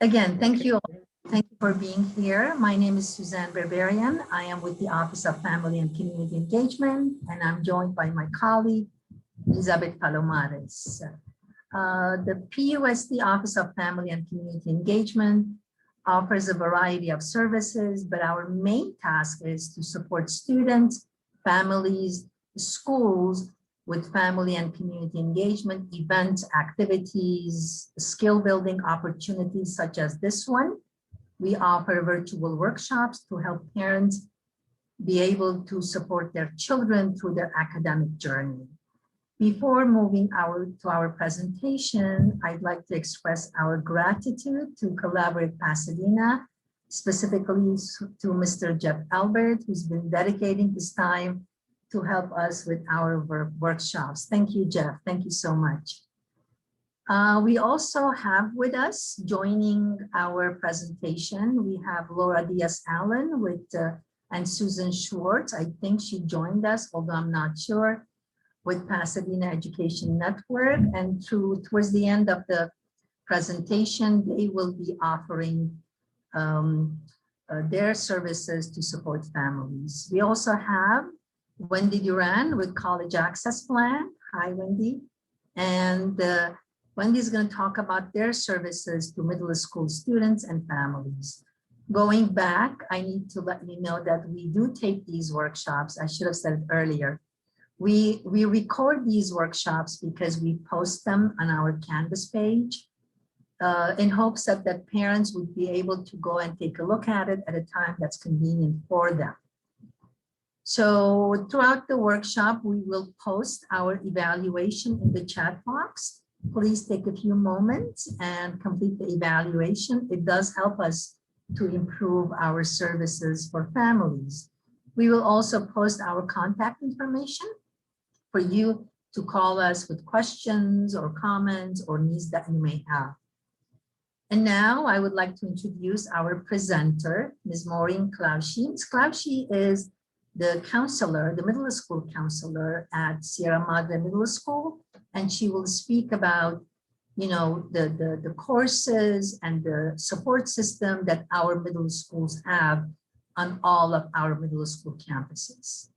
Again, thank you. Thank you for being here. My name is Suzanne Berberian. I am with the Office of Family and Community Engagement, and I'm joined by my colleague, Elizabeth Palomares. The PUSD Office of Family and Community Engagement offers a variety of services, but our main task is to support students, families, schools with family and community engagement, events, activities, skill building opportunities such as this one. We offer virtual workshops to help parents be able to support their children through their academic journey. Before moving to our presentation, I'd like to express our gratitude to Collaborate Pasadena, specifically to Mr. Jeff Albert, who's been dedicating his time to help us with our workshops. Thank you, Jeff. Thank you so much. We also have with us, joining our presentation, we have Laura Diaz-Allen and Susan Schwartz. I think she joined us, although I'm not sure, with Pasadena Education Network. And towards the end of the presentation, they will be offering their services to support families. We also have Wendy Duran with College Access Plan. Hi, Wendy. And Wendy is going to talk about their services to middle school students and families. Going back, I need to let you know that we do take these workshops. I should have said it earlier. We record these workshops because we post them on our Canvas page in hopes that parents would be able to go and take a look at it at a time that's convenient for them. So throughout the workshop, we will post our evaluation in the chat box. Please take a few moments and complete the evaluation. It does help us to improve our services for families. We will also post our contact information for you to call us with questions or comments or needs that you may have. And now I would like to introduce our presenter, Ms. Maureen Clauschi. Ms. Clauschi is the counselor, the middle school counselor at Sierra Madre Middle School, and she will speak about, the courses and the support system that our middle schools have on all of our middle school campuses.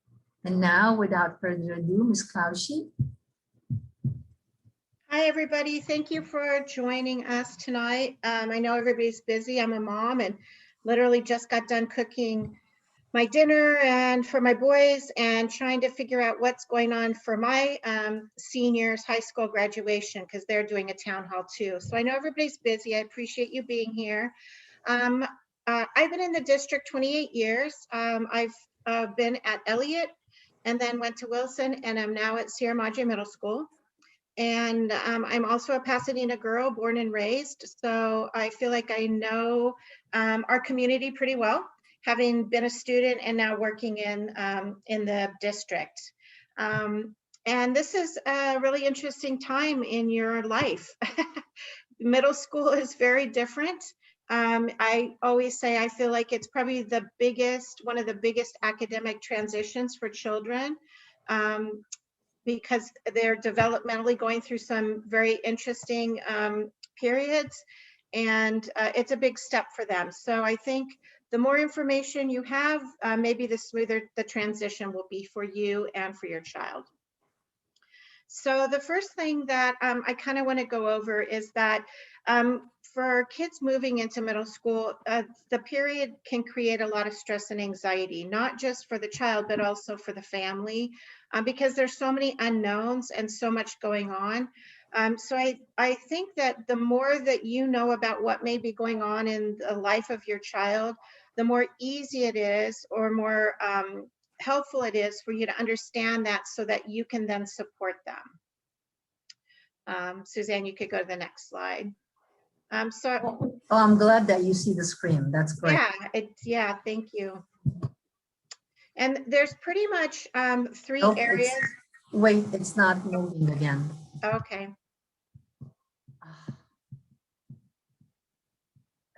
And now, without further ado, Ms. Clauschi. Hi, everybody. Thank you for joining us tonight. I know everybody's busy. I'm a mom and literally just got done cooking my dinner and for my boys and trying to figure out what's going on for my seniors high school graduation because they're doing a town hall too. So I know everybody's busy. I appreciate you being here. I've been in the district 28 years. I've been at Elliott and then went to Wilson and I'm now at Sierra Madre Middle School. And I'm also a Pasadena girl, born and raised. So I feel like I know our community pretty well, having been a student and now working in the district. And this is a really interesting time in your life. Middle school is very different. I always say I feel like it's probably one of the biggest academic transitions for children because they're developmentally going through some very interesting periods, and it's a big step for them. So I think the more information you have, maybe the smoother the transition will be for you and for your child. So the first thing that I kind of want to go over is that for kids moving into middle school, the period can create a lot of stress and anxiety, not just for the child, but also for the family, because there's so many unknowns and so much going on. So I think that the more that you know about what may be going on in the life of your child, the more easy it is or more helpful it is for you to understand that so that you can then support them. Suzanne, you could go to the next slide. Oh, I'm glad that you see the screen. That's great. Yeah, thank you. And there's pretty much three areas. Wait, it's not moving again. Okay.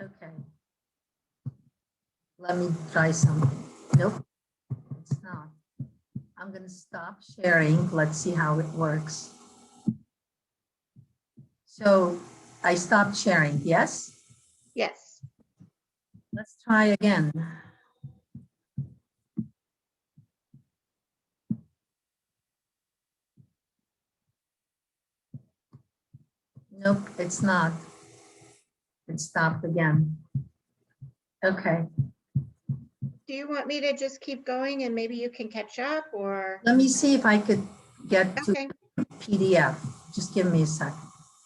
Okay. Let me try something. Nope, it's not. I'm going to stop sharing. Let's see how it works. So I stopped sharing, yes? Yes. Let's try again. Nope, it's not. It stopped again. Okay, Do you want me to just keep going and maybe you can catch up, or? let me see if I could get to Okay, PDF. Just give me a second.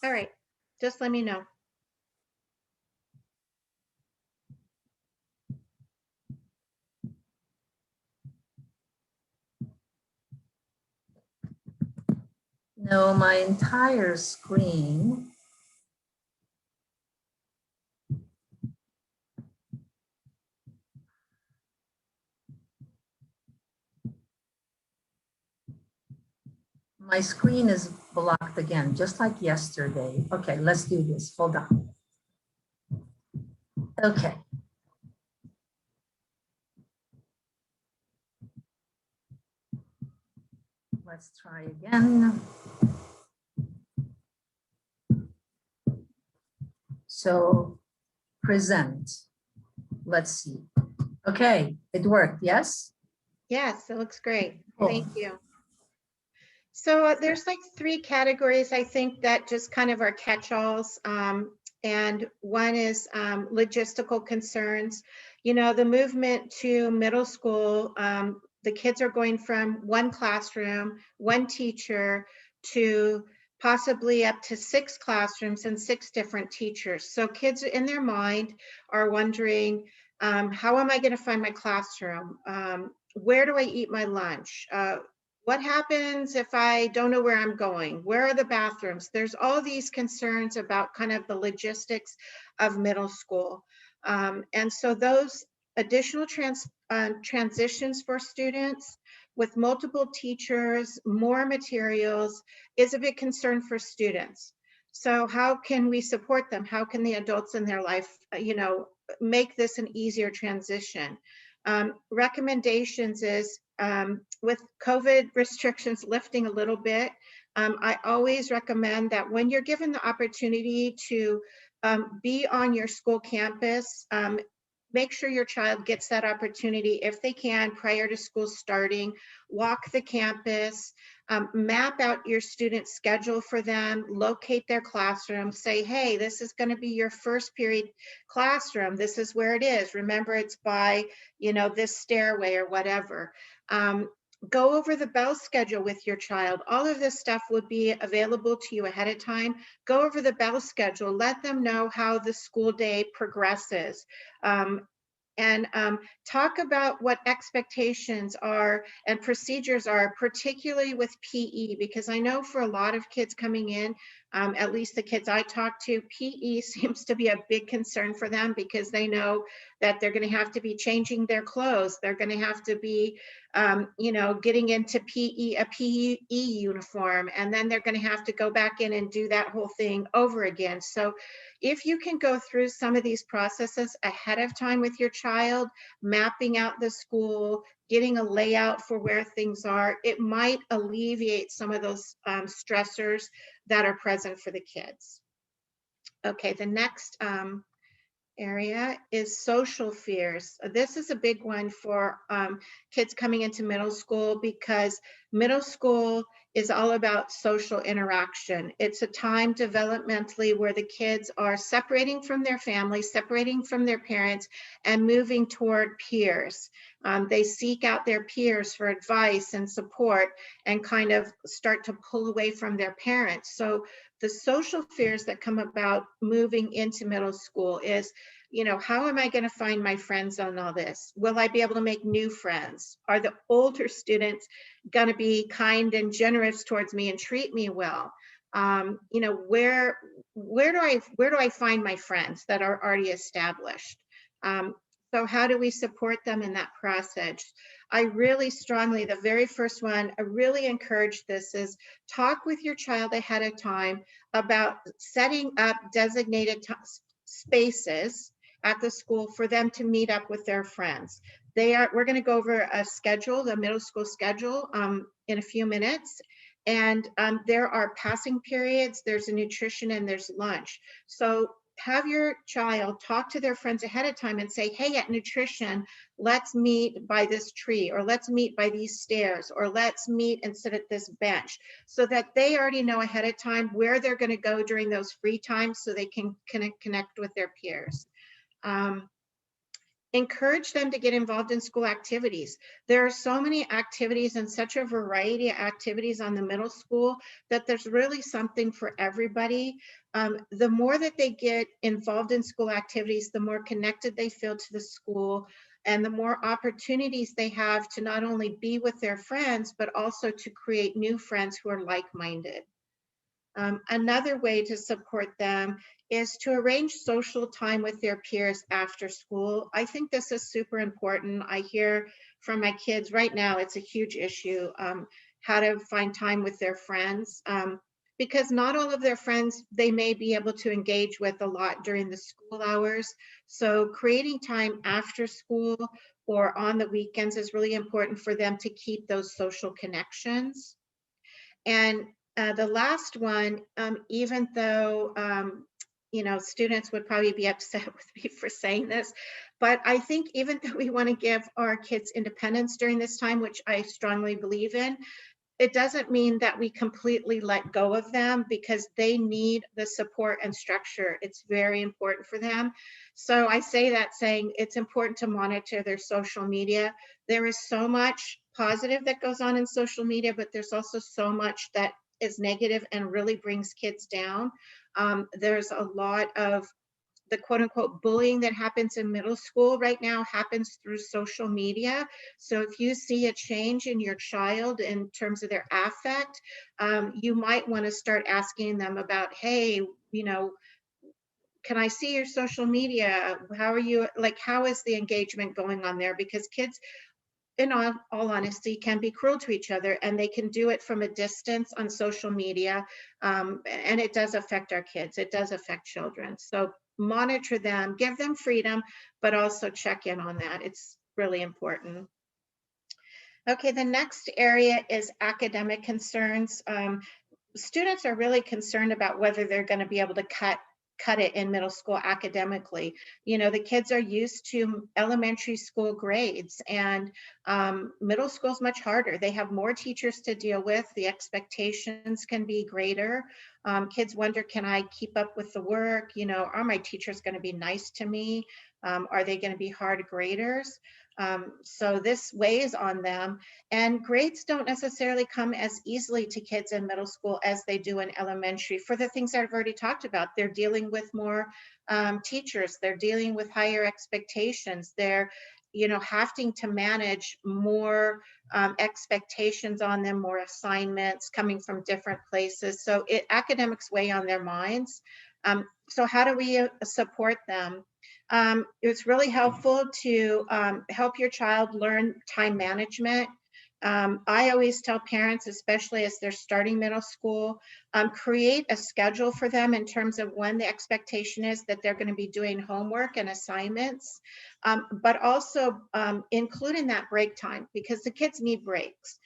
all right. Just let me know. No, my entire screen. My screen is blocked again, just like yesterday. Okay, let's do this. Hold on. Okay. Let's try again. So present. Let's see. Okay, it worked, yes? Yes, it looks great. Cool. Thank you. So there's like 3 categories, I think, that just kind of are catch-alls. And one is logistical concerns. You know, the movement to middle school, the kids are going from one classroom, one teacher, to possibly up to 6 classrooms and 6 different teachers. So kids in their mind are wondering, how am I going to find my classroom? Where do I eat my lunch? What happens if I don't know where I'm going? Where are the bathrooms? There's all these concerns about kind of the logistics of middle school. And so those additional transitions for students with multiple teachers, more materials, is a big concern for students. So how can we support them? How can the adults in their life, make this an easier transition? Recommendations is, with COVID restrictions lifting a little bit, I always recommend that when you're given the opportunity to be on your school campus, make sure your child gets that opportunity if they can prior to school starting. Walk the campus, map out your student schedule for them, locate their classroom, say, hey, this is going to be your first period classroom. This is where it is. Remember, it's by, this stairway or whatever. Go over the bell schedule with your child. All of this stuff would be available to you ahead of time. Go over the bell schedule. Let them know how the school day progresses. And talk about what expectations are and procedures are, particularly with PE, because I know for a lot of kids coming in, at least the kids I talk to, PE seems to be a big concern for them because they know that they're going to have to be changing their clothes. They're going to have to be, getting into PE, a PE uniform, and then they're going to have to go back in and do that whole thing over again. So if you can go through some of these processes ahead of time with your child, mapping out the school, getting a layout for where things are, it might alleviate some of those stressors that are present for the kids. Okay, the next area is social fears. This is a big one for kids coming into middle school because middle school is all about social interaction. It's a time developmentally where the kids are separating from their families, separating from their parents, and moving toward peers. They seek out their peers for advice and support and kind of start to pull away from their parents. So the social fears that come about moving into middle school is, how am I going to find my friends on all this? Will I be able to make new friends? Are the older students going to be kind and generous towards me and treat me well? Where do I find my friends that are already established? So how do we support them in that process? I really strongly, the very first one, I really encourage this is talk with your child ahead of time about setting up designated spaces at the school for them to meet up with their friends. We're going to go over a schedule, the middle school schedule, in a few minutes. And there are passing periods, there's a nutrition, and there's lunch. So have your child talk to their friends ahead of time and say, hey, at nutrition, let's meet by this tree, or let's meet by these stairs, or let's meet and sit at this bench, so that they already know ahead of time where they're going to go during those free times so they can connect with their peers. Encourage them to get involved in school activities. There are so many activities and such a variety of activities on the middle school that there's really something for everybody. The more that they get involved in school activities, the more connected they feel to the school, and the more opportunities they have to not only be with their friends, but also to create new friends who are like-minded. Another way to support them is to arrange social time with their peers after school. I think this is super important. I hear from my kids right now, it's a huge issue, how to find time with their friends, because not all of their friends they may be able to engage with a lot during the school hours. So creating time after school or on the weekends is really important for them to keep those social connections. And the last one, even though, students would probably be upset with me for saying this, but I think even though we want to give our kids independence during this time, which I strongly believe in, it doesn't mean that we completely let go of them, because they need the support and structure. It's very important for them. So I say that saying it's important to monitor their social media. There is so much positive that goes on in social media, but there's also so much that is negative and really brings kids down. There's a lot of the quote unquote bullying that happens in middle school right now happens through social media. So if you see a change in your child in terms of their affect, you might want to start asking them about, hey, can I see your social media? How are you, like, how is the engagement going on there? Because kids, in all honesty, can be cruel to each other, and they can do it from a distance on social media. And it does affect our kids. It does affect children. So monitor them, give them freedom, but also check in on that. It's really important. Okay, the next area is academic concerns. Students are really concerned about whether they're going to be able to cut it in middle school academically. The kids are used to elementary school grades, and middle school is much harder. They have more teachers to deal with. The expectations can be greater. Kids wonder, can I keep up with the work? Are my teachers going to be nice to me? Are they going to be hard graders? So this weighs on them, and grades don't necessarily come as easily to kids in middle school as they do in elementary, for the things that I've already talked about. They're dealing with more teachers, they're dealing with higher expectations, they're having to manage more expectations on them, more assignments coming from different places. So academics weigh on their minds. So how do we support them? It's really helpful to help your child learn time management. I always tell parents, especially as they're starting middle school, create a schedule for them in terms of when the expectation is that they're going to be doing homework and assignments, but also include in that break time, because the kids need breaks.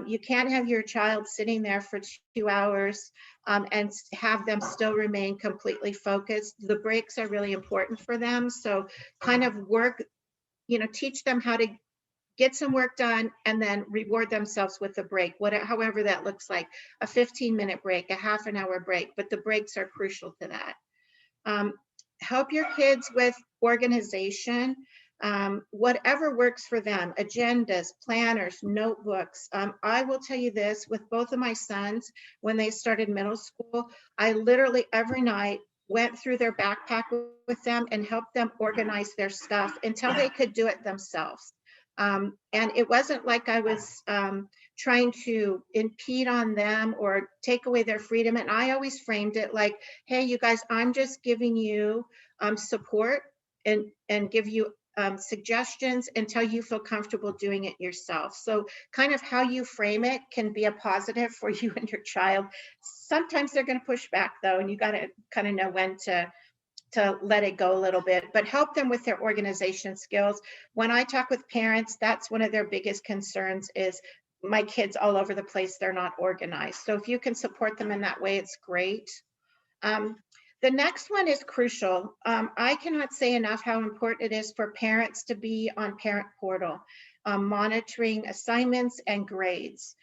You can't have your child sitting there for 2 hours and have them still remain completely focused. The breaks are really important for them. So kind of teach them how to get some work done and then reward themselves with a break, however that looks like, a 15-minute break, a half an hour break, but the breaks are crucial to that. Help your kids with organization, whatever works for them, agendas, planners, notebooks. I will tell you this, with both of my sons, when they started middle school, I literally every night went through their backpack with them and helped them organize their stuff until they could do it themselves. And it wasn't like I was trying to impede on them or take away their freedom. And I always framed it like, hey, you guys, I'm just giving you support and give you suggestions until you feel comfortable doing it yourself. So kind of how you frame it can be a positive for you and your child. Sometimes they're going to push back though, and you got to kind of know when to let it go a little bit, but help them with their organization skills. When I talk with parents, that's one of their biggest concerns is my kids all over the place, they're not organized. So if you can support them in that way, it's great. The next one is crucial. I cannot say enough how important it is for parents to be on Parent Portal, monitoring assignments and grades.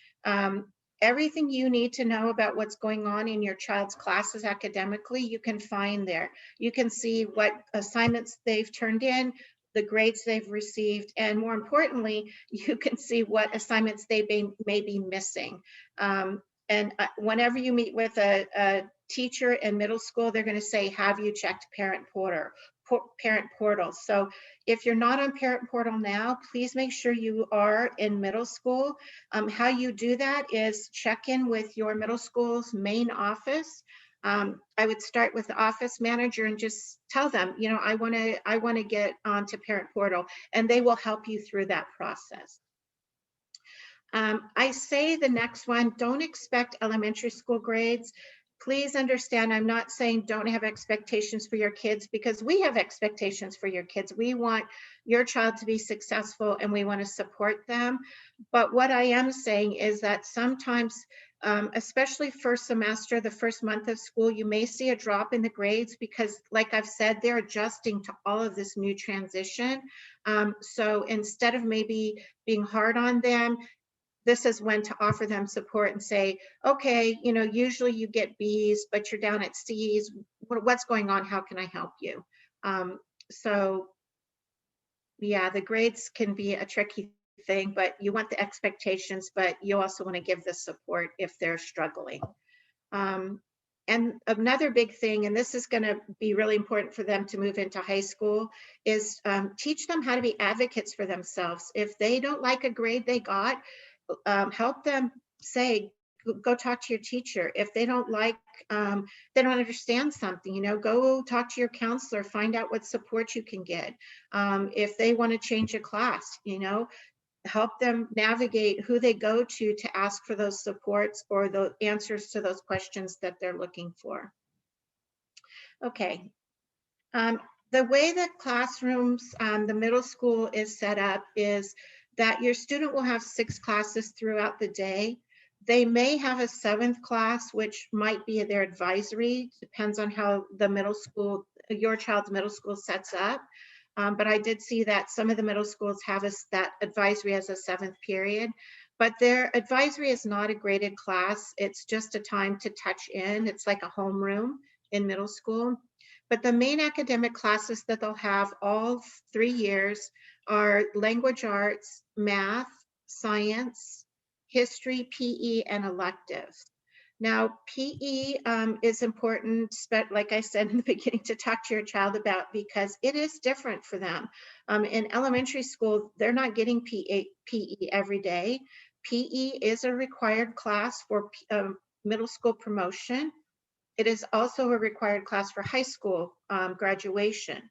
Everything you need to know about what's going on in your child's classes academically, you can find there. You can see what assignments they've turned in, the grades they've received, and more importantly, you can see what assignments they may be missing. And whenever you meet with a teacher in middle school, they're going to say, have you checked Parent Portal? So if you're not on Parent Portal now, please make sure you are in middle school. How you do that is check in with your middle school's main office. I would start with the office manager and just tell them, you know, I want to get onto Parent Portal, and they will help you through that process. I say the next one, don't expect elementary school grades. Please understand, I'm not saying don't have expectations for your kids, because we have expectations for your kids. We want your child to be successful and we want to support them. But what I am saying is that sometimes, especially first semester, the first month of school, you may see a drop in the grades because, like I've said, they're adjusting to all of this new transition. So instead of maybe being hard on them, this is when to offer them support and say, okay, you know, usually you get B's, but you're down at C's. What's going on? How can I help you? So yeah, the grades can be a tricky thing, but you want the expectations, but you also want to give the support if they're struggling. And another big thing, and this is going to be really important for them to move into high school, is teach them how to be advocates for themselves. If they don't like a grade they got, help them say, go talk to your teacher. If they don't like, they don't understand something, you know, go talk to your counselor, find out what support you can get. If they want to change a class, you know, help them navigate who they go to ask for those supports or the answers to those questions that they're looking for. Okay. The way that classrooms, the middle school is set up is that your student will have 6 classes throughout the day. They may have a 7th class, which might be their advisory, depends on how the middle school, your child's middle school sets up. But I did see that some of the middle schools have that advisory as a 7th period, but their advisory is not a graded class. It's just a time to touch in. It's like a homeroom in middle school. But the main academic classes that they'll have all 3 years are language arts, math, science, history, PE, and electives. Now, PE is important, but like I said in the beginning, to talk to your child about, because it is different for them. In elementary school, they're not getting PE every day. PE is a required class for middle school promotion. It is also a required class for high school graduation.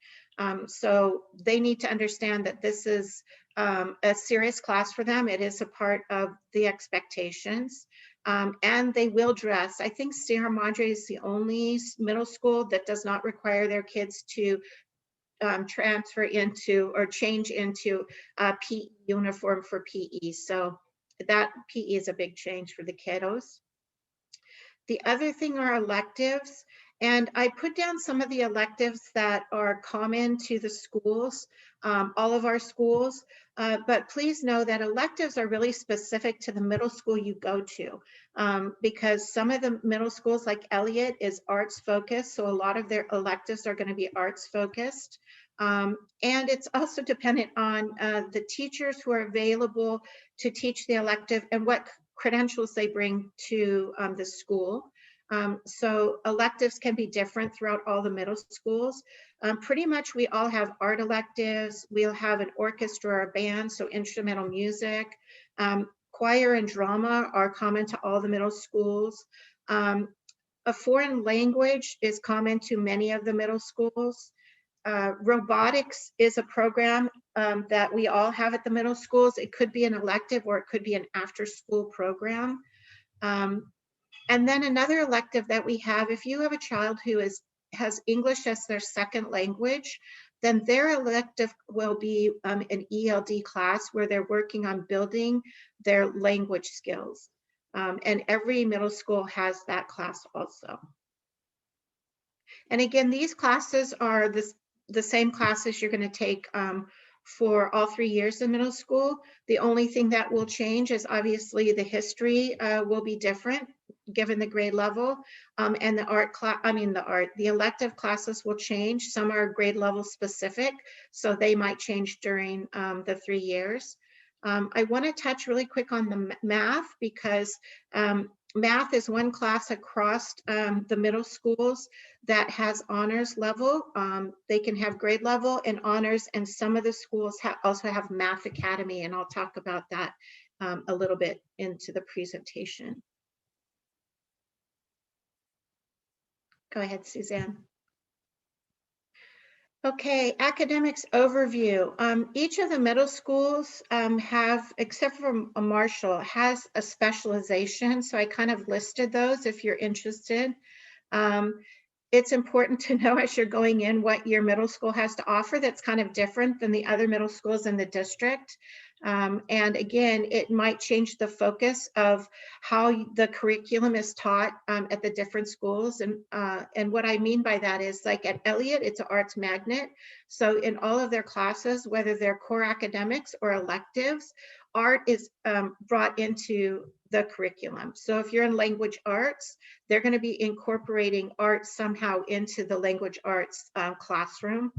So they need to understand that this is a serious class for them. It is a part of the expectations. And they will dress. I think Sierra Madre is the only middle school that does not require their kids to transfer into or change into a PE uniform for PE. So that PE is a big change for the kiddos. The other thing are electives, and I put down some of the electives that are common to the schools, all of our schools, but please know that electives are really specific to the middle school you go to, because some of the middle schools like Elliott is arts focused, so a lot of their electives are going to be arts focused. And it's also dependent on the teachers who are available to teach the elective and what credentials they bring to the school. So electives can be different throughout all the middle schools. Pretty much we all have art electives. We'll have an orchestra or a band, so instrumental music. Choir and drama are common to all the middle schools. A foreign language is common to many of the middle schools. Robotics is a program that we all have at the middle schools. It could be an elective or it could be an after-school program. And then another elective that we have, if you have a child who has English as their second language, then their elective will be an ELD class where they're working on building their language skills. And every middle school has that class also. And again, these classes are the same classes you're going to take for all 3 years in middle school. The only thing that will change is obviously the history will be different given the grade level, and the elective classes will change. Some are grade level specific, so they might change during the 3 years. I want to touch really quick on the math because math is one class across the middle schools that has honors level. They can have grade level and honors, and some of the schools also have Math Academy, and I'll talk about that a little bit into the presentation. Go ahead, Suzanne. Okay, academics overview. Each of the middle schools have, except for Marshall, has a specialization. So I kind of listed those if you're interested. It's important to know as you're going in what your middle school has to offer that's kind of different than the other middle schools in the district. And again, it might change the focus of how the curriculum is taught at the different schools. And what I mean by that is, like at Elliott, it's an arts magnet. So in all of their classes, whether they're core academics or electives, art is brought into the curriculum. So if you're in language arts, they're going to be incorporating art somehow into the language arts classroom.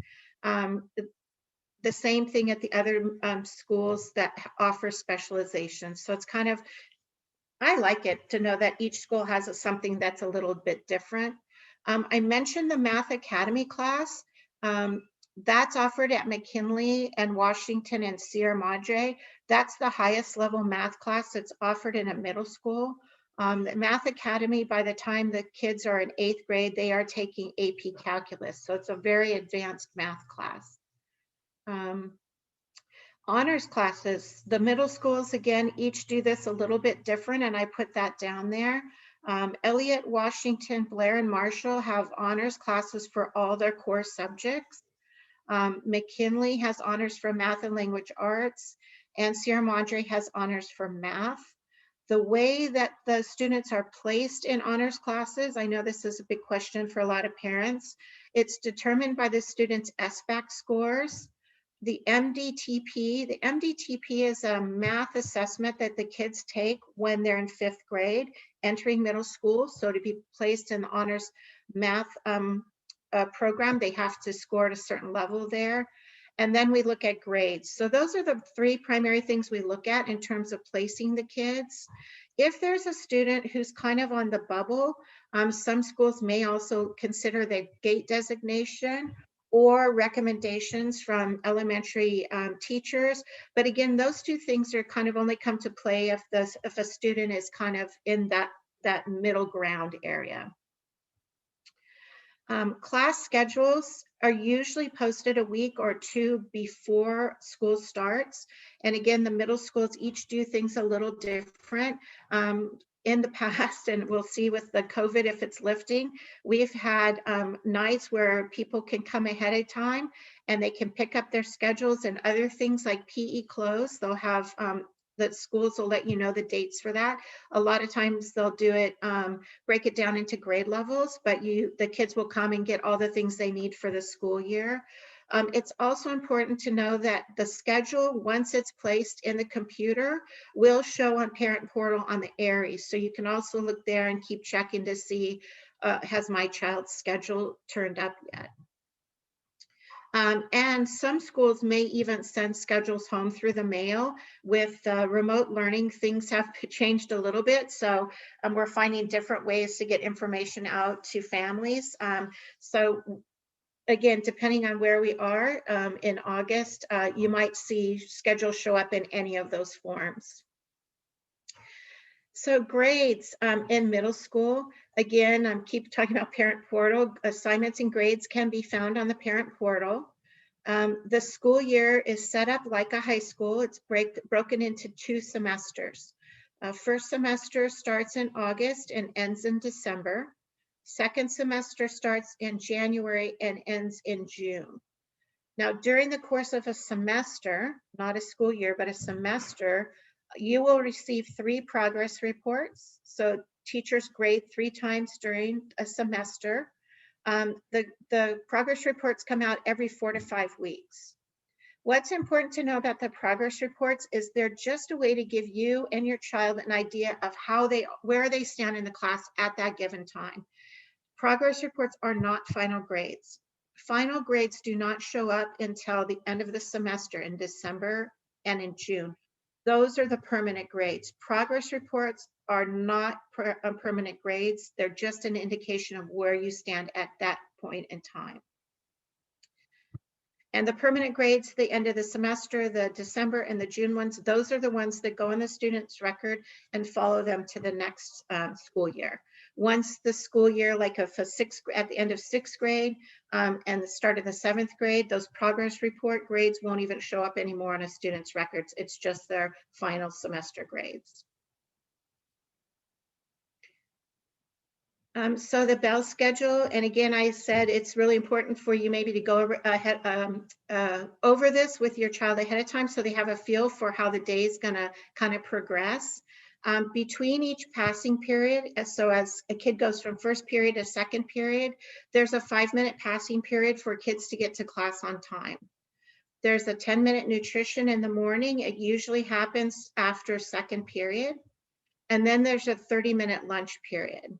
The same thing at the other schools that offer specialization. So it's kind of, I like it to know that each school has something that's a little bit different. I mentioned the Math Academy class. That's offered at McKinley and Washington and Sierra Madre. That's the highest level math class that's offered in a middle school. The Math Academy, by the time the kids are in 8th grade, they are taking AP Calculus. So it's a very advanced math class. Honors classes, the middle schools, again, each do this a little bit different, and I put that down there. Elliott, Washington, Blair, and Marshall have honors classes for all their core subjects. McKinley has honors for math and language arts, and Sierra Madre has honors for math. The way that the students are placed in honors classes, I know this is a big question for a lot of parents. It's determined by the students' SBAC scores. The MDTP is a math assessment that the kids take when they're in 5th grade, entering middle school. So to be placed in the honors math program, they have to score at a certain level there. And then we look at grades. So those are the 3 primary things we look at in terms of placing the kids. If there's a student who's kind of on the bubble, some schools may also consider the gate designation or recommendations from elementary teachers. But again, those 2 things are kind of only come to play if a student is kind of in that middle ground area. Class schedules are usually posted a week or 2 before school starts. And again, the middle schools each do things a little different. In the past, and we'll see with the COVID if it's lifting, we've had nights where people can come ahead of time and they can pick up their schedules, and other things like PE close. They'll have the schools will let you know the dates for that. A lot of times they'll do it, break it down into grade levels, but the kids will come and get all the things they need for the school year. It's also important to know that the schedule, once it's placed in the computer, will show on Parent Portal on the Aries. So you can also look there and keep checking to see, has my child's schedule turned up yet? And some schools may even send schedules home through the mail. With remote learning, things have changed a little bit. So we're finding different ways to get information out to families. So again, depending on where we are in August, you might see schedules show up in any of those forms. So grades in middle school, again, I keep talking about Parent Portal. Assignments and grades can be found on the Parent Portal. The school year is set up like a high school. It's broken into 2 semesters. First semester starts in August and ends in December. Second semester starts in January and ends in June. Now, during the course of a semester, not a school year, but a semester, you will receive 3 progress reports. So teachers grade 3 times during a semester. The progress reports come out every 4 to 5 weeks. What's important to know about the progress reports is they're just a way to give you and your child an idea of where they stand in the class at that given time. Progress reports are not final grades. Final grades do not show up until the end of the semester in December and in June. Those are the permanent grades. Progress reports are not permanent grades. They're just an indication of where you stand at that point in time. And the permanent grades, the end of the semester, the December and the June ones, those are the ones that go in the student's record and follow them to the next school year. Once the school year, like at the end of 6th grade and the start of the 7th grade, those progress report grades won't even show up anymore on a student's records. It's just their final semester grades. So the bell schedule, and again, I said it's really important for you maybe to go over this with your child ahead of time so they have a feel for how the day is going to kind of progress. Between each passing period, so as a kid goes from first period to second period, there's a 5-minute passing period for kids to get to class on time. There's a 10-minute nutrition in the morning. It usually happens after second period. And then there's a 30-minute lunch period.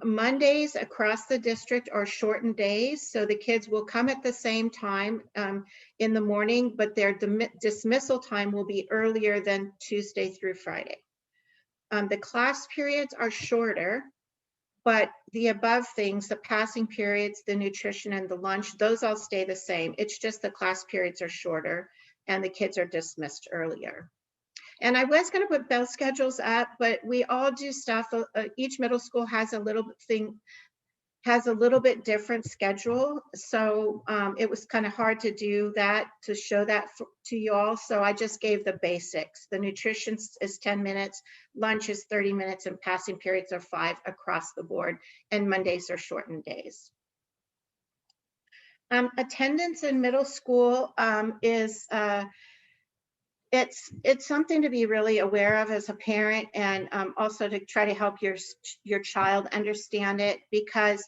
Mondays across the district are shortened days, so the kids will come at the same time in the morning, but their dismissal time will be earlier than Tuesday through Friday. The class periods are shorter, but the above things, the passing periods, the nutrition and the lunch, those all stay the same. It's just the class periods are shorter and the kids are dismissed earlier. And I was going to put bell schedules up, but we all do stuff. Each middle school has a little bit different schedule. So it was kind of hard to do that, to show that to you all. So I just gave the basics. The nutrition is 10 minutes, lunch is 30 minutes, and passing periods are 5 across the board. And Mondays are shortened days. Attendance in middle school is it's something to be really aware of as a parent, and also to try to help your child understand it, because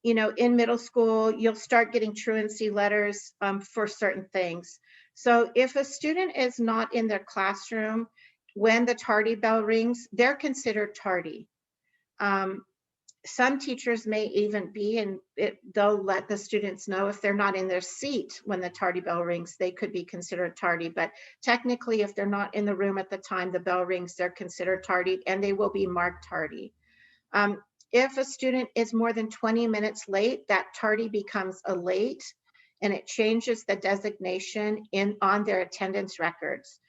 you know, in middle school you'll start getting truancy letters for certain things. So if a student is not in their classroom when the tardy bell rings, they're considered tardy. Some teachers may even be, and they'll let the students know if they're not in their seat when the tardy bell rings, they could be considered tardy. But technically, if they're not in the room at the time the bell rings, they're considered tardy, and they will be marked tardy. If a student is more than 20 minutes late, that tardy becomes a late, and it changes the designation on their attendance records.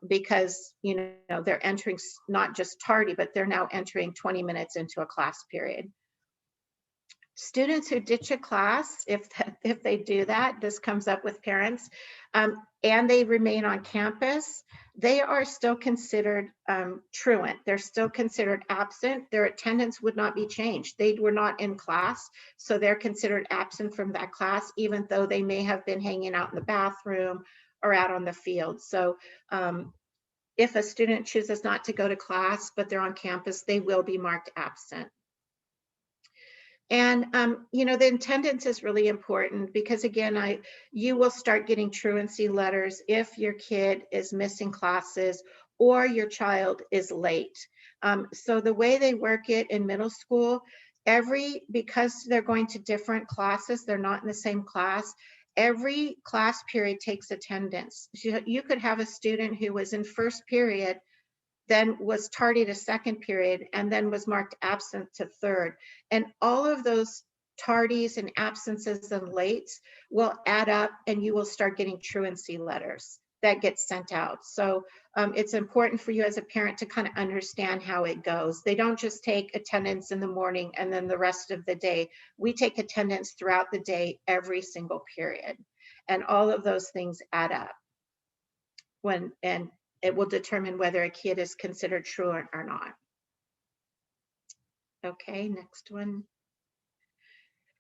Because, you know, they're entering not just tardy, but they're now entering 20 minutes into a class period. Students who ditch a class, if they do that, this comes up with parents, and they remain on campus, they are still considered truant. They're still considered absent. Their attendance would not be changed. They were not in class, so they're considered absent from that class, even though they may have been hanging out in the bathroom or out on the field. So if a student chooses not to go to class, but they're on campus, they will be marked absent. And you know, the attendance is really important, because again, you will start getting truancy letters if your kid is missing classes or your child is late. So the way they work it in middle school, because they're going to different classes, they're not in the same class, every class period takes attendance. You could have a student who was in first period, then was tardy to second period, and then was marked absent to third. And all of those tardies and absences and lates will add up, and you will start getting truancy letters that get sent out. So it's important for you as a parent to kind of understand how it goes. They don't just take attendance in the morning and then the rest of the day. We take attendance throughout the day, every single period. And all of those things add up. And it will determine whether a kid is considered truant or not. Okay, next one.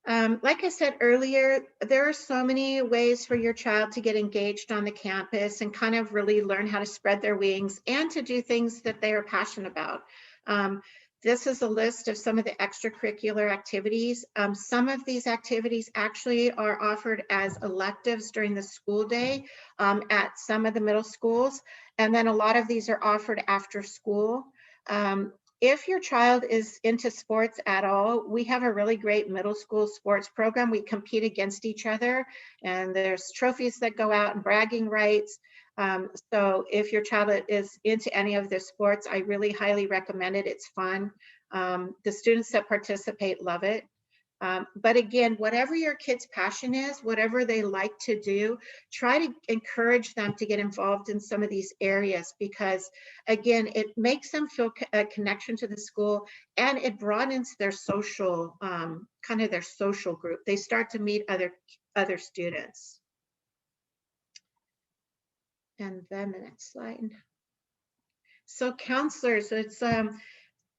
Like I said earlier, there are so many ways for your child to get engaged on the campus and kind of really learn how to spread their wings and to do things that they are passionate about. This is a list of some of the extracurricular activities. Some of these activities actually are offered as electives during the school day at some of the middle schools. And then a lot of these are offered after school. If your child is into sports at all, we have a really great middle school sports program. We compete against each other, and there's trophies that go out and bragging rights. So if your child is into any of the sports, I really highly recommend it. It's fun. The students that participate love it. But again, whatever your kid's passion is, whatever they like to do, try to encourage them to get involved in some of these areas, because again, it makes them feel a connection to the school, and it broadens their social, kind of their social group. They start to meet other students. And then the next slide. So counselors,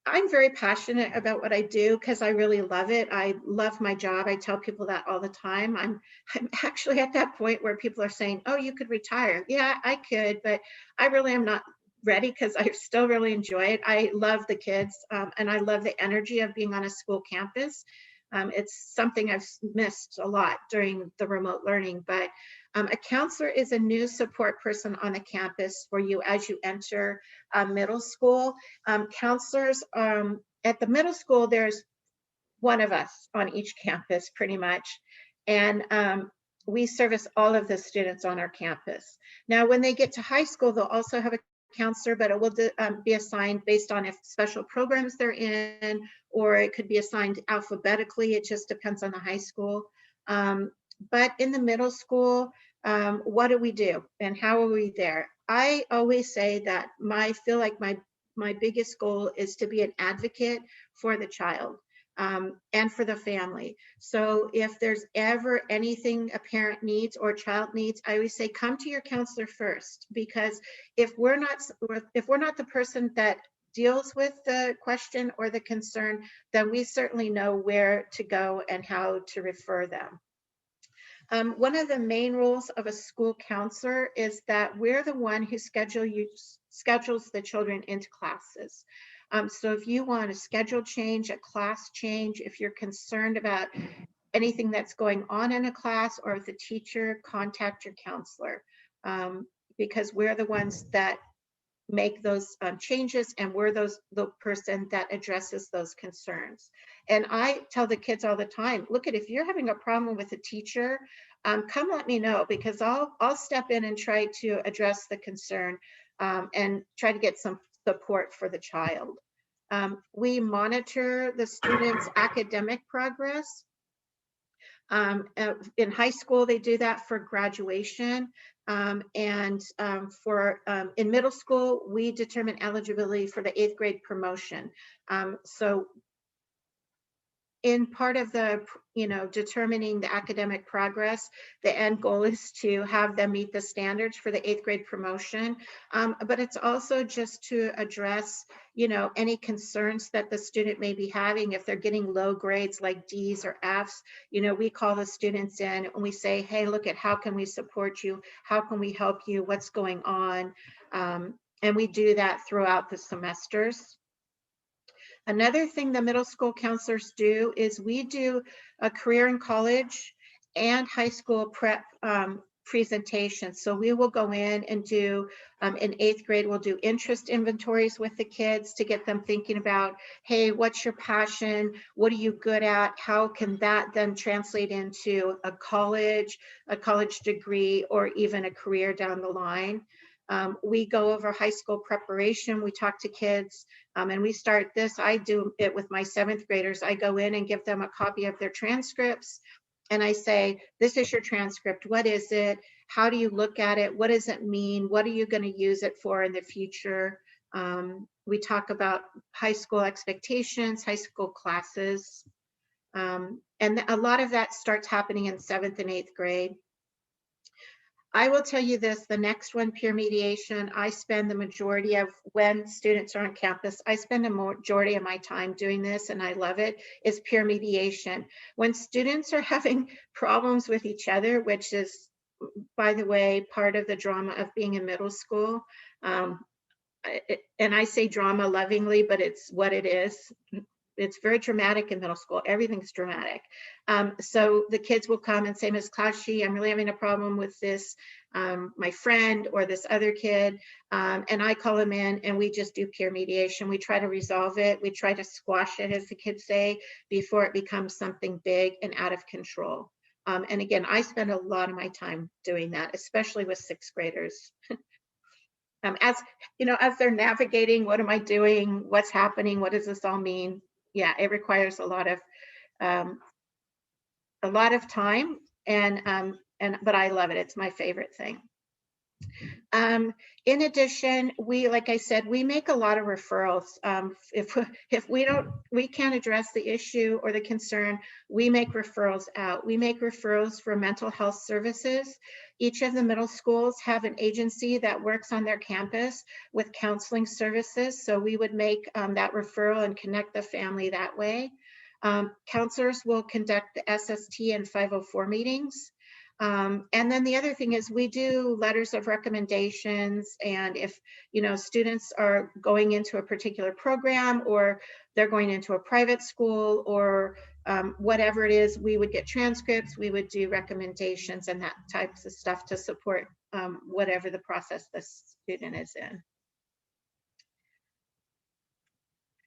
I'm very passionate about what I do because I really love it. I love my job. I tell people that all the time. I'm actually at that point where people are saying, oh, you could retire. Yeah, I could, but I really am not ready because I still really enjoy it. I love the kids, and I love the energy of being on a school campus. It's something I've missed a lot during the remote learning, but a counselor is a new support person on the campus for you as you enter middle school. Counselors at the middle school, there's one of us on each campus pretty much, and we service all of the students on our campus. Now, when they get to high school, they'll also have a counselor, but it will be assigned based on if special programs they're in, or it could be assigned alphabetically. It just depends on the high school. But in the middle school, what do we do and how are we there? I always say that I feel like my biggest goal is to be an advocate for the child. And for the family. So if there's ever anything a parent needs or a child needs, I always say, come to your counselor first, because if we're not the person that deals with the question or the concern, then we certainly know where to go and how to refer them. One of the main roles of a school counselor is that we're the one who schedules the children into classes. So if you want a schedule change, a class change, if you're concerned about anything that's going on in a class or with a teacher, contact your counselor, because we're the ones that make those changes, and we're the person that addresses those concerns. And I tell the kids all the time, look, if you're having a problem with a teacher, come let me know, because I'll step in and try to address the concern and try to get some support for the child. We monitor the students' academic progress. In high school, they do that for graduation. In middle school, we determine eligibility for the 8th grade promotion. So in part of the, determining the academic progress, the end goal is to have them meet the standards for the 8th grade promotion. But it's also just to address, any concerns that the student may be having. If they're getting low grades like D's or F's, we call the students in and we say, hey, look at how can we support you? How can we help you? What's going on? And we do that throughout the semesters. Another thing the middle school counselors do is we do a career in college and high school prep presentation. So we will go in and do, in 8th grade, we'll do interest inventories with the kids to get them thinking about, hey, what's your passion? What are you good at? How can that then translate into a college degree, or even a career down the line? We go over high school preparation. We talk to kids, and we start this. I do it with my 7th graders. I go in and give them a copy of their transcripts. And I say, this is your transcript. What is it? How do you look at it? What does it mean? What are you going to use it for in the future? We talk about high school expectations, high school classes. And a lot of that starts happening in 7th and 8th grade. I will tell you this, the next one, peer mediation, I spend the majority of when students are on campus, I spend a majority of my time doing this, and I love it, is peer mediation. When students are having problems with each other, which is, by the way, part of the drama of being in middle school, and I say drama lovingly, but it's what it is. It's very dramatic in middle school. Everything's dramatic. So the kids will come and say, Ms. Clouchy, I'm really having a problem with this, my friend or this other kid. And I call them in and we just do peer mediation. We try to resolve it. We try to squash it, as the kids say, before it becomes something big and out of control. And again, I spend a lot of my time doing that, especially with sixth graders. As you know, as they're navigating, what am I doing? What's happening? What does this all mean? Yeah, it requires a lot of time, but I love it. It's my favorite thing. In addition, like I said, we make a lot of referrals. If we can't address the issue or the concern, we make referrals out. We make referrals for mental health services. Each of the middle schools have an agency that works on their campus with counseling services. So we would make that referral and connect the family that way. Counselors will conduct the SST and 504 meetings. And then the other thing is we do letters of recommendations, and if students are going into a particular program or they're going into a private school or whatever it is, we would get transcripts, we would do recommendations and that types of stuff to support whatever the process the student is in.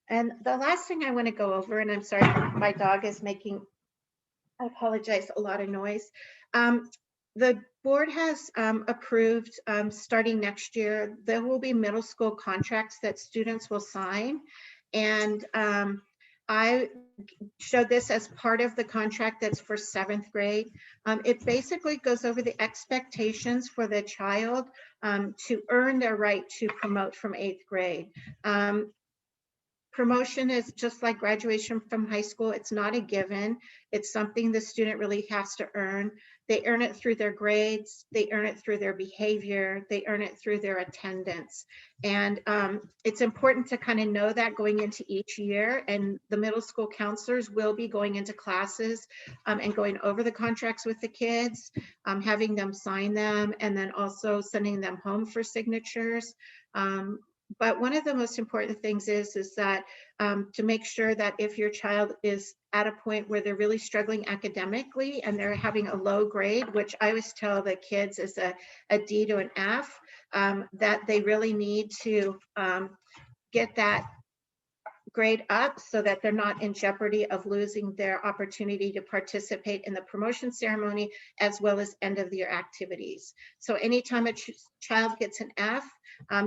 And the last thing I want to go over, and I'm sorry, my dog is making, I apologize, a lot of noise. The board has approved starting next year, there will be middle school contracts that students will sign. And I showed this as part of the contract that's for 7th grade. It basically goes over the expectations for the child to earn their right to promote from 8th grade. Promotion is just like graduation from high school. It's not a given. It's something the student really has to earn. They earn it through their grades. They earn it through their behavior. They earn it through their attendance. And it's important to kind of know that going into each year. And the middle school counselors will be going into classes and going over the contracts with the kids, having them sign them, and then also sending them home for signatures. But one of the most important things is that to make sure that if your child is at a point where they're really struggling academically and they're having a low grade, which I always tell the kids is a D to an F, that they really need to get that grade up so that they're not in jeopardy of losing their opportunity to participate in the promotion ceremony as well as end of the year activities. So anytime a child gets an F,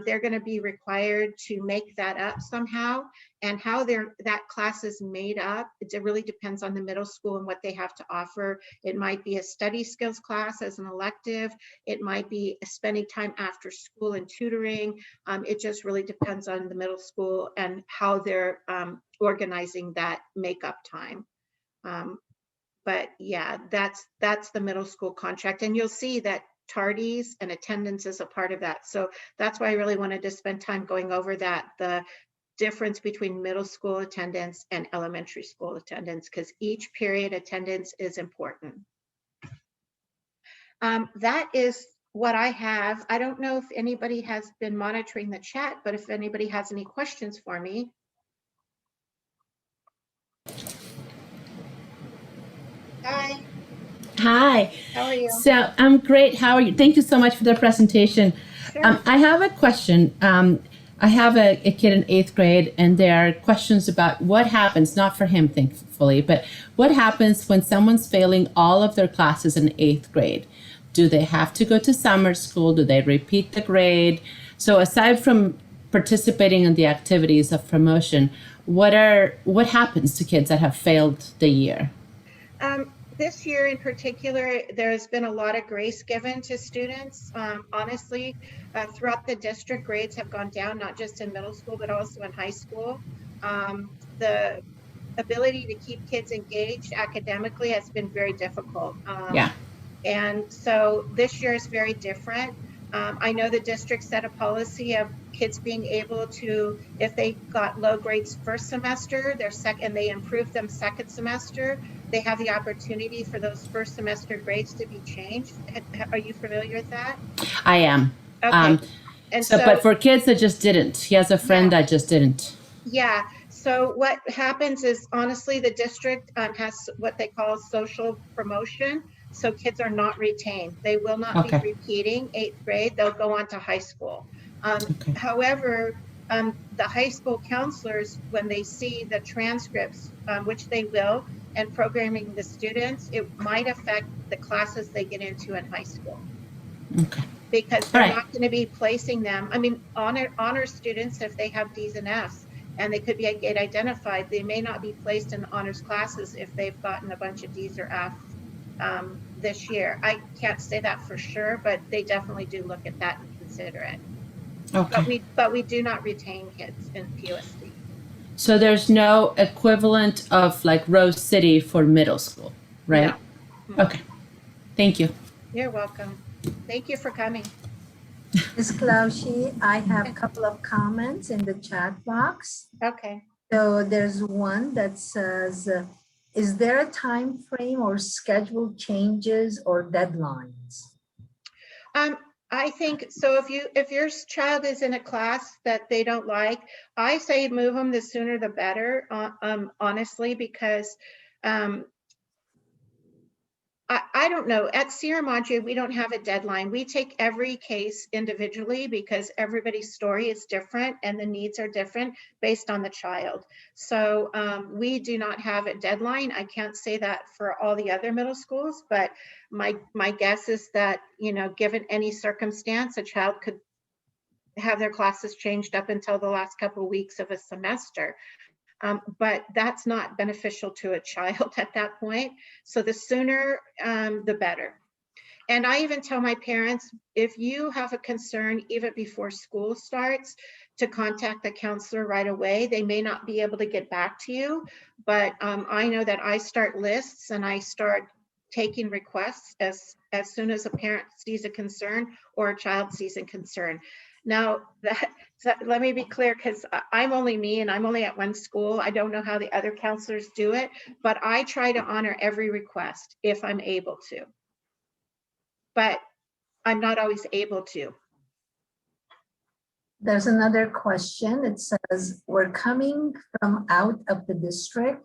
they're going to be required to make that up somehow. And how that class is made up, it really depends on the middle school and what they have to offer. It might be a study skills class as an elective. It might be spending time after school and tutoring. It just really depends on the middle school and how they're organizing that makeup time. But yeah, that's the middle school contract. And you'll see that tardies and attendance is a part of that. So that's why I really wanted to spend time going over that, the difference between middle school attendance and elementary school attendance, because each period attendance is important. That is what I have. I don't know if anybody has been monitoring the chat, but if anybody has any questions for me. Hi. Hi. How are you? So I'm great. How are you? Thank you so much for the presentation. Sure. I have a question. I have a kid in 8th grade, and there are questions about what happens, not for him, thankfully, but what happens when someone's failing all of their classes in 8th grade? Do they have to go to summer school? Do they repeat the grade? So aside from participating in the activities of promotion, what happens to kids that have failed the year? This year in particular, there's been a lot of grace given to students. Honestly, throughout the district, grades have gone down, not just in middle school, but also in high school. The ability to keep kids engaged academically has been very difficult. Yeah. And so this year is very different. I know the district set a policy of kids being able to, if they got low grades first semester, and they improved them second semester, they have the opportunity for those first semester grades to be changed. Are you familiar with that? I am. Okay. And So, but for kids that just didn't, he has a friend that just didn't. yeah. So what happens is, honestly, the district has what they call social promotion. So kids are not retained. They will not be Okay. repeating 8th grade. They'll go on to high school. Okay. However, the high school counselors, when they see the transcripts, which they will, and programming the students, it might affect the classes they get into in high school, Okay. because All they're right. not going to be placing them. I mean, honor students, if they have D's and F's and they could be get identified, they may not be placed in honors classes if they've gotten a bunch of D's or F's this year. I can't say that for sure, but they definitely do look at that and consider it. Okay. But we do not retain kids in PUSD. So there's no equivalent of like Rose City for middle school, right? No. Okay. Thank you. You're welcome. Thank you for coming. Ms. Klaushi, I have a couple of comments in the chat box. Okay. So there's one that says, is there a time frame or schedule changes or deadlines? I think so. If your child is in a class that they don't like, I say move them, the sooner the better. Honestly, because I don't know. At Sierra Madre, we don't have a deadline. We take every case individually because everybody's story is different and the needs are different based on the child. So we do not have a deadline. I can't say that for all the other middle schools, but my guess is that, you know, given any circumstance, a child could have their classes changed up until the last couple of weeks of a semester. But that's not beneficial to a child at that point. So the sooner, the better. And I even tell my parents, if you have a concern, even before school starts, to contact the counselor right away. They may not be able to get back to you, but I know that I start lists and I start taking requests as soon as a parent sees a concern or a child sees a concern. Now, let me be clear, because I'm only me and I'm only at one school. I don't know how the other counselors do it, but I try to honor every request if I'm able to. But I'm not always able to. There's another question. It says, we're coming from out of the district,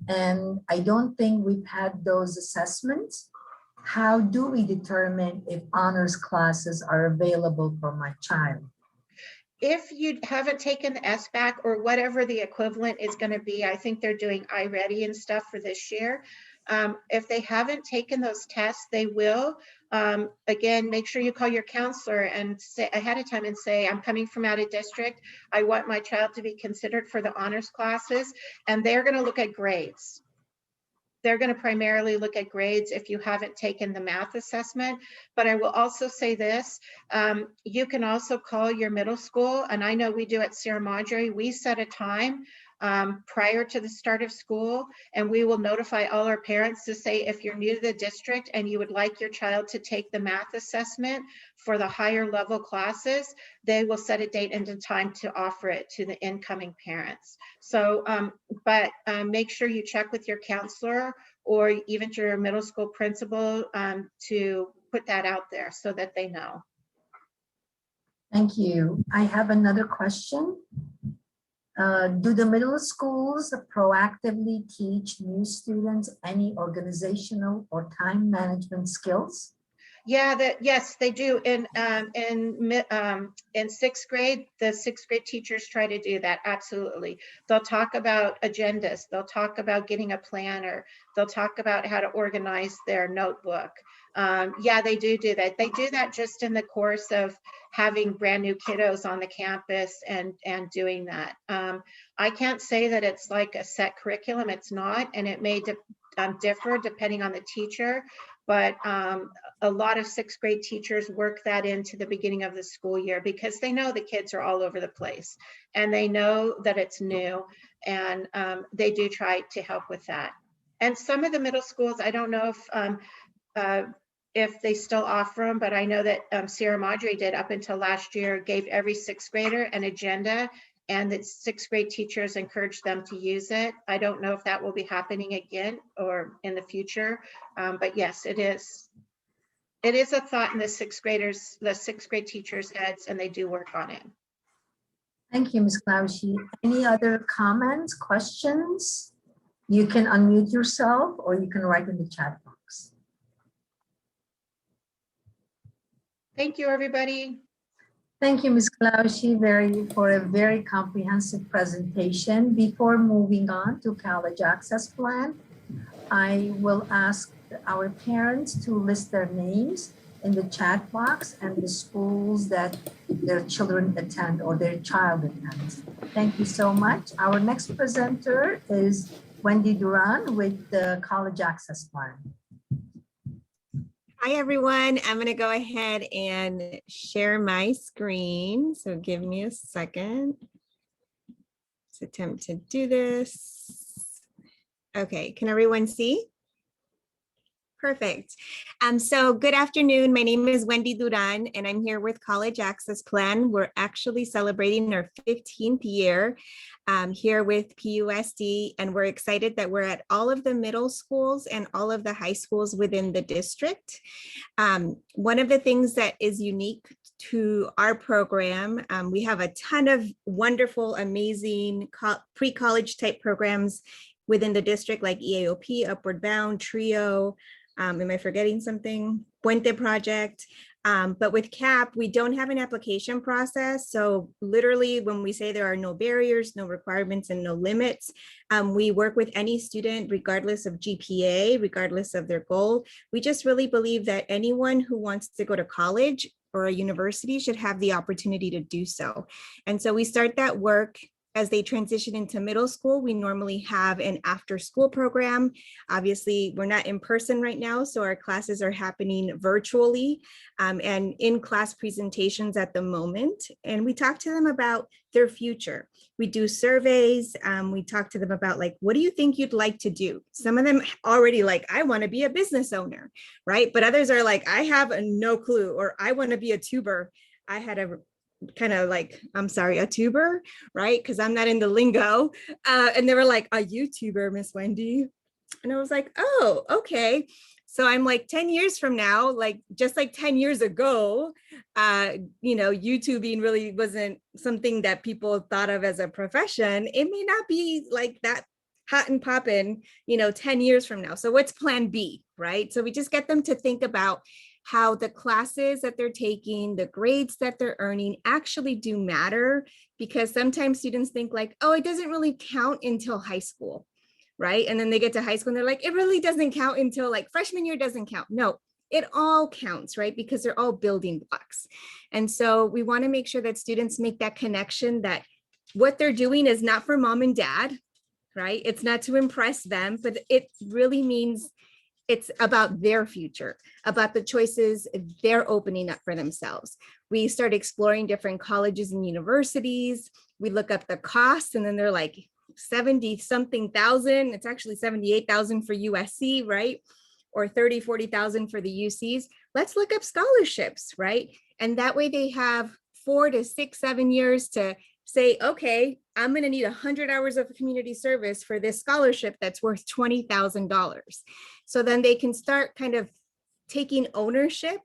and I don't think we've had those assessments. How do we determine if honors classes are available for my child? If you haven't taken the SBAC or whatever the equivalent is going to be, I think they're doing iReady and stuff for this year. If they haven't taken those tests, they will. Again, make sure you call your counselor and say ahead of time and say, I'm coming from out of district. I want my child to be considered for the honors classes, and they're going to look at grades. They're going to primarily look at grades if you haven't taken the math assessment. But I will also say this, you can also call your middle school, and I know we do at Sierra Madre. We set a time prior to the start of school, and we will notify all our parents to say, if you're new to the district and you would like your child to take the math assessment for the higher level classes, they will set a date and a time to offer it to the incoming parents. So, but make sure you check with your counselor or even your middle school principal to put that out there so that they know. Thank you. I have another question. Do the middle schools proactively teach new students any organizational or time management skills? Yeah, yes, they do. In 6th grade, the 6th grade teachers try to do that. Absolutely. They'll talk about agendas. They'll talk about getting a planner. They'll talk about how to organize their notebook. Yeah, they do that. They do that just in the course of having brand new kiddos on the campus and doing that. I can't say that it's like a set curriculum. It's not, and it may differ depending on the teacher. But a lot of 6th grade teachers work that into the beginning of the school year because they know the kids are all over the place and they know that it's new, and they do try to help with that. And some of the middle schools, I don't know if they still offer them, but I know that Sierra Madre did up until last year, gave every 6th grader an agenda, and that 6th grade teachers encouraged them to use it. I don't know if that will be happening again or in the future, but yes, it is. it is a thought in the sixth grade teachers' heads, and they do work on it. Thank you, Ms. Klaushi. Any other comments, questions? You can unmute yourself or you can write in the chat box. Thank you, everybody. Thank you, Ms. Klaushi, for a very comprehensive presentation. Before moving on to College Access Plan, I will ask our parents to list their names in the chat box and the schools that their children attend or their child attends. Thank you so much. Our next presenter is Wendy Duran with the College Access Plan. Hi, everyone. I'm going to go ahead and share my screen. So give me a second. Let's attempt to do this. Okay, can everyone see? Perfect. So good afternoon. My name is Wendy Duran, and I'm here with College Access Plan. We're actually celebrating our 15th year here with PUSD, and we're excited that we're at all of the middle schools and all of the high schools within the district. One of the things that is unique to our program, we have a ton of wonderful, amazing pre-college type programs within the district, like EAOP, Upward Bound, TRIO. Am I forgetting something? Puente Project. But with CAP, we don't have an application process. So literally when we say there are no barriers, no requirements, and no limits, we work with any student regardless of GPA, regardless of their goal. We just really believe that anyone who wants to go to college or a university should have the opportunity to do so. And so we start that work as they transition into middle school. We normally have an after school program. Obviously, we're not in person right now, so our classes are happening virtually and in-class presentations at the moment. And we talk to them about their future. We do surveys. We talk to them about, like, what do you think you'd like to do? Some of them already like, I want to be a business owner, right? But others are like, I have no clue, or I want to be a tuber. I had a kind of like, I'm sorry, a tuber, right? Because I'm not in the lingo. And they were like, a YouTuber, Miss Wendy. And I was like, oh, okay. So I'm like 10 years from now, like just like 10 years ago, YouTubing really wasn't something that people thought of as a profession. It may not be like that hot and popping, 10 years from now. So what's plan B, right? So we just get them to think about how the classes that they're taking, the grades that they're earning actually do matter, because sometimes students think like, oh, it doesn't really count until high school, right? And then they get to high school and they're like, it really doesn't count until like freshman year doesn't count. No, it all counts, right? Because they're all building blocks. And so we want to make sure that students make that connection that what they're doing is not for mom and dad, right? It's not to impress them, but it really means it's about their future, about the choices they're opening up for themselves. We start exploring different colleges and universities. We look up the costs, and then they're like 70-something thousand. It's actually 78,000 for USC, right? Or 40,000 for the UCs. Let's look up scholarships, right? And that way they have 4 to 6, 7 years to say, okay, I'm going to need 100 hours of community service for this scholarship that's worth $20,000. So then they can start kind of taking ownership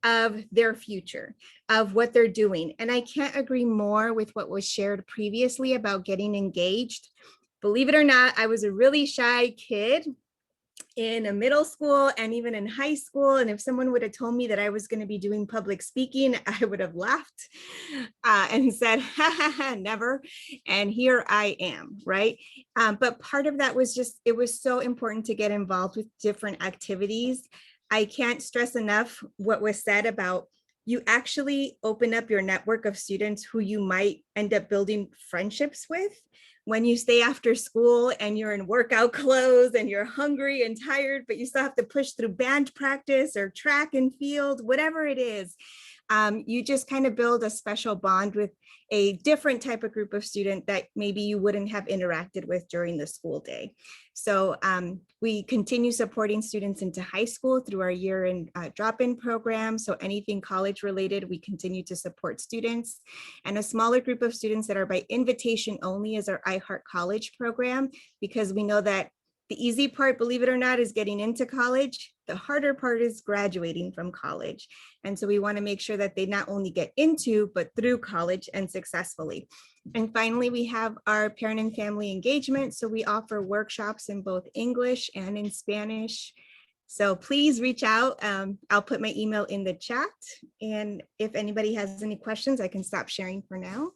of their future, of what they're doing. And I can't agree more with what was shared previously about getting engaged. Believe it or not, I was a really shy kid in a middle school and even in high school. And if someone would have told me that I was going to be doing public speaking, I would have laughed and said, ha, ha, ha, never. And here I am, right? But part of that was just, it was so important to get involved with different activities. I can't stress enough what was said about you actually open up your network of students who you might end up building friendships with. When you stay after school and you're in workout clothes and you're hungry and tired, but you still have to push through band practice or track and field, whatever it is, you just kind of build a special bond with a different type of group of student that maybe you wouldn't have interacted with during the school day. So we continue supporting students into high school through our year-end drop-in program. So anything college related, we continue to support students. And a smaller group of students that are by invitation only is our iHeart College program, because we know that The easy part, believe it or not, is getting into college. The harder part is graduating from college. And so we want to make sure that they not only get into, but through college and successfully. And finally, we have our parent and family engagement. So we offer workshops in both English and in Spanish. So please reach out. I'll put my email in the chat. And if anybody has any questions, I can stop sharing for now.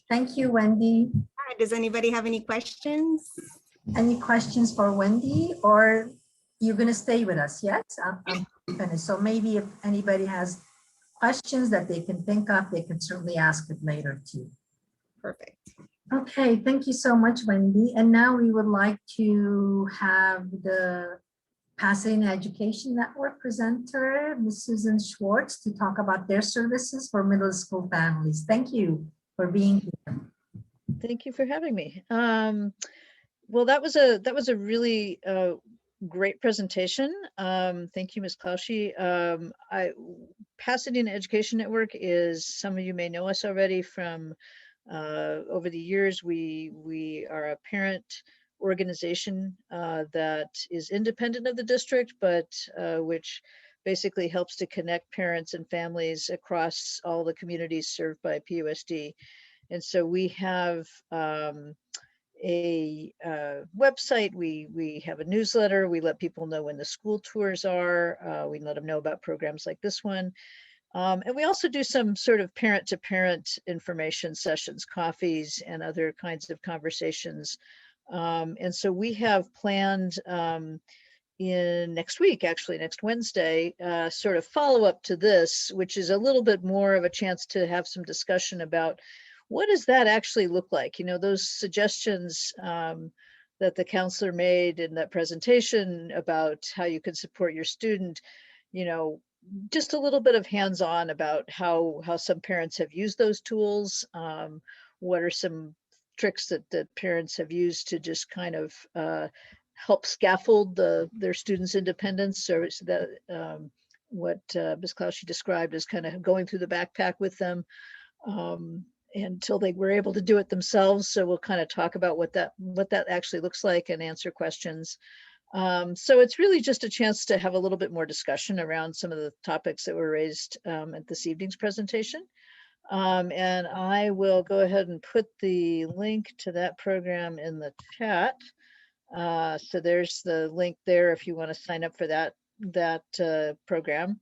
Thank you, Wendy. Does anybody have any questions? Any questions for Wendy, or you're going to stay with us? Yes, I'm finished. So maybe if anybody has questions that they can think of, they can certainly ask it later too. Perfect. Okay, thank you so much, Wendy. And now we would like to have the Pasadena Education Network presenter, Ms. Susan Schwartz, to talk about their services for middle school families. Thank you for being here. Thank you for having me. Well, that was a really great presentation. Thank you, Ms. Klaushi. Pasadena Education Network is, some of you may know us already from over the years. We are a parent organization that is independent of the district, but which basically helps to connect parents and families across all the communities served by PUSD. And so we have a website, we have a newsletter, we let people know when the school tours are, we let them know about programs like this one. And we also do some sort of parent-to-parent information sessions, coffees, and other kinds of conversations. And so we have planned in next week, actually next Wednesday, sort of follow up to this, which is a little bit more of a chance to have some discussion about what does that actually look like? You know, those suggestions that the counselor made in that presentation about how you can support your student, you know, just a little bit of hands-on about how some parents have used those tools. What are some tricks that parents have used to just kind of help scaffold their students' independence, so that what Ms. Klaushi described as kind of going through the backpack with them until they were able to do it themselves. So we'll kind of talk about what that actually looks like and answer questions. So it's really just a chance to have a little bit more discussion around some of the topics that were raised at this evening's presentation. And I will go ahead and put the link to that program in the chat. So there's the link there if you want to sign up for that program.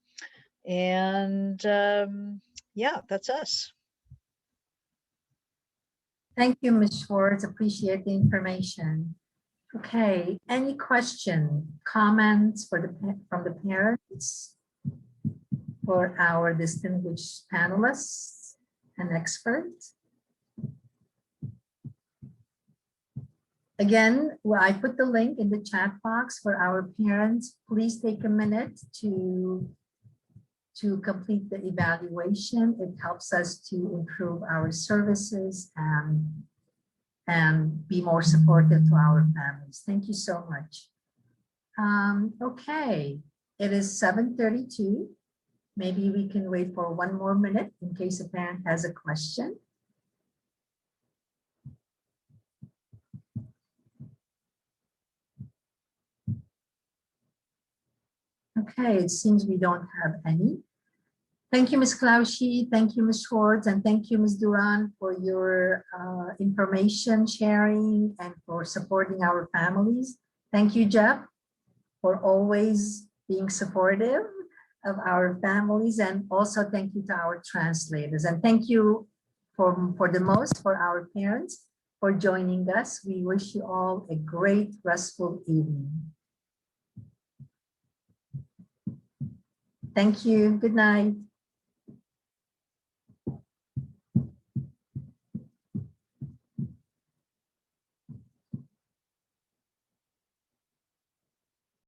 And yeah, that's us. Thank you, Ms. Schwartz. Appreciate the information. Okay, any question, comments from the parents for our distinguished panelists and experts? Again, I put the link in the chat box for our parents. Please take a minute to complete the evaluation. It helps us to improve our services and be more supportive to our families. Thank you so much. Okay, it is 7:32. Maybe we can wait for one more minute in case a parent has a question. Okay, it seems we don't have any. Thank you, Ms. Klaushi. Thank you, Ms. Schwartz, and thank you, Ms. Duran, for your information sharing and for supporting our families. Thank you, Jeff, for always being supportive of our families, and also thank you to our translators. And thank you for the most for our parents for joining us. We wish you all a great, restful evening. Thank you. Good night.